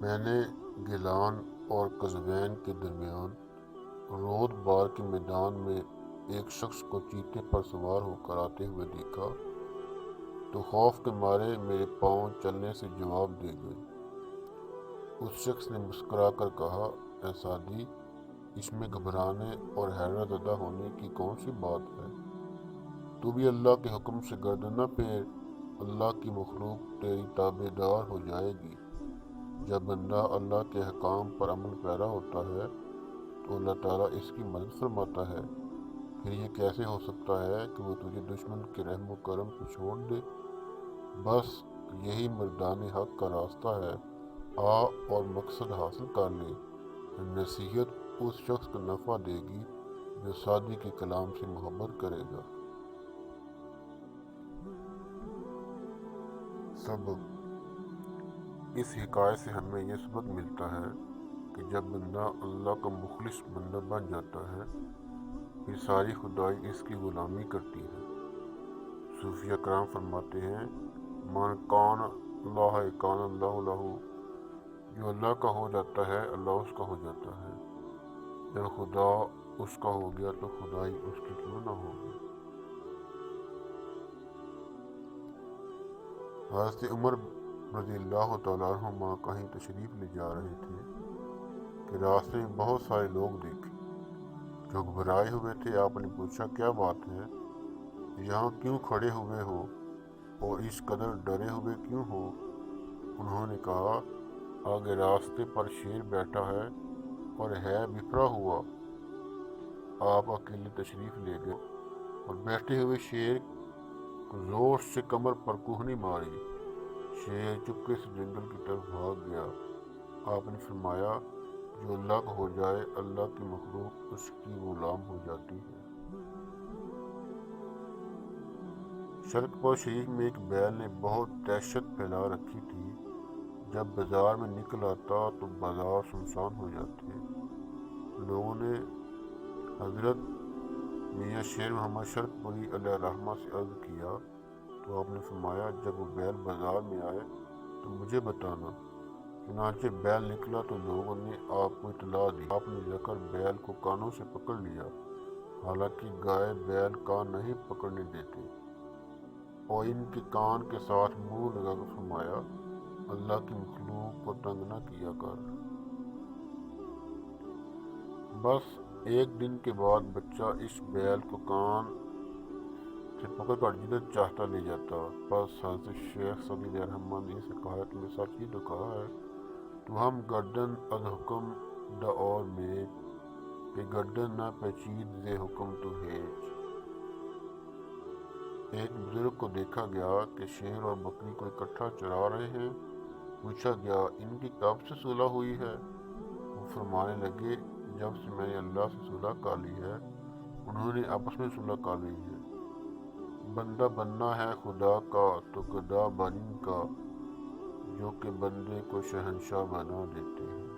میں نے گیلان اور قزوین کے درمیان رود بار کے میدان میں ایک شخص کو چیتے پر سوار ہو کر آتے ہوئے دیکھا تو خوف کے مارے میرے پاؤں چلنے سے جواب دے گئے۔ اس شخص نے مسکرا کر کہا، اے سعدی، اس میں گھبرانے اور حیرت زدہ ہونے کی کون سی بات ہے؟ تو بھی اللہ کے حکم سے گردن نہ پھیر، اللہ کی مخلوق تیری تابع دار ہو جائے گی۔ جب بندہ اللہ کے احکام پر عمل پیرا ہوتا ہے تو اللہ تعالیٰ اس کی مدد فرماتا ہے۔ پھر یہ کیسے ہو سکتا ہے کہ وہ تجھے دشمن کے رحم و کرم پہ چھوڑ دے؟ بس یہی مردان حق کا راستہ ہے، آ اور مقصد حاصل کر لے۔ نصیحت اس شخص کو نفع دے گی جو سعدی کے کلام سے محبت کرے گا۔ سبق: اس حکایت سے ہمیں یہ سبق ملتا ہے کہ جب بندہ اللہ کا مخلص بندہ بن جاتا ہے پھر ساری خدائی اس کی غلامی کرتی ہے۔ صوفیہ کرام فرماتے ہیں، من کان اللہ کان اللہ لہ، جو اللہ کا ہو جاتا ہے اللہ اس کا ہو جاتا ہے۔ جب خدا اس کا ہو گیا تو خدائی اس کی کیوں نہ ہوگی۔ حضرت عمر رضی اللہ تعالیٰ عنہما کہیں تشریف لے جا رہے تھے کہ راستے میں بہت سارے لوگ دیکھے جو گھبرائے ہوئے تھے۔ آپ نے پوچھا، کیا بات ہے؟ یہاں کیوں کھڑے ہوئے ہو اور اس قدر ڈرے ہوئے کیوں ہو؟ انہوں نے کہا، آگے راستے پر شیر بیٹھا ہے اور ہے بفرا ہوا۔ آپ اکیلے تشریف لے گئے اور بیٹھے ہوئے شیر کو زور سے کمر پر کوہنی ماری۔ شیر چپکے سے جنگل کی طرف بھاگ گیا۔ آپ نے فرمایا، جو اللہ کا ہو جائے اللہ کی مخلوق اس کی غلام ہو جاتی ہے۔ شرقپور شریف میں ایک بیل نے بہت دہشت پھیلا رکھی تھی۔ جب بازار میں نکل آتا تو بازار سنسان ہو جاتے۔ لوگوں نے حضرت میاں شیر محمد شرقپوری علیہ الرحمہ سے عرض کیا تو آپ نے فرمایا، جب وہ بیل بازار میں آئے تو مجھے بتانا۔ چنانچہ بیل نکلا تو لوگوں نے آپ کو اطلاع دی۔ آپ نے جا کر بیل کو کانوں سے پکڑ لیا، حالانکہ گائے بیل کان نہیں پکڑنے دیتے، اور ان کے کان کے ساتھ منہ لگا کر فرمایا، اللہ کی مخلوق کو تنگ نہ کیا کر۔ بس ایک دن کے بعد بچہ اس بیل کو کان سے پکڑ کر جدھر چاہتا لے جاتا۔ بس حضرت شیخ صدی علیہ الرحمہ نے اسے کہا، تم نے سچ ہی تو کہا ہے، تو ہم گردن از حکم دا اور میچ، کہ گردن نہ پیچید زے حکم تو ہیچ۔ ایک بزرگ کو دیکھا گیا کہ شیر اور بکری کو اکٹھا چرا رہے ہیں۔ پوچھا گیا، ان کی کب سے صلح ہوئی ہے؟ وہ فرمانے لگے، جب سے میں نے اللہ سے صلح کر لی ہے، انہوں نے آپس میں صلح کر لی ہے۔ بندہ بننا ہے خدا کا تو گدا بن ان کا، جو کہ بندے کو شہنشاہ بنا دیتے ہیں۔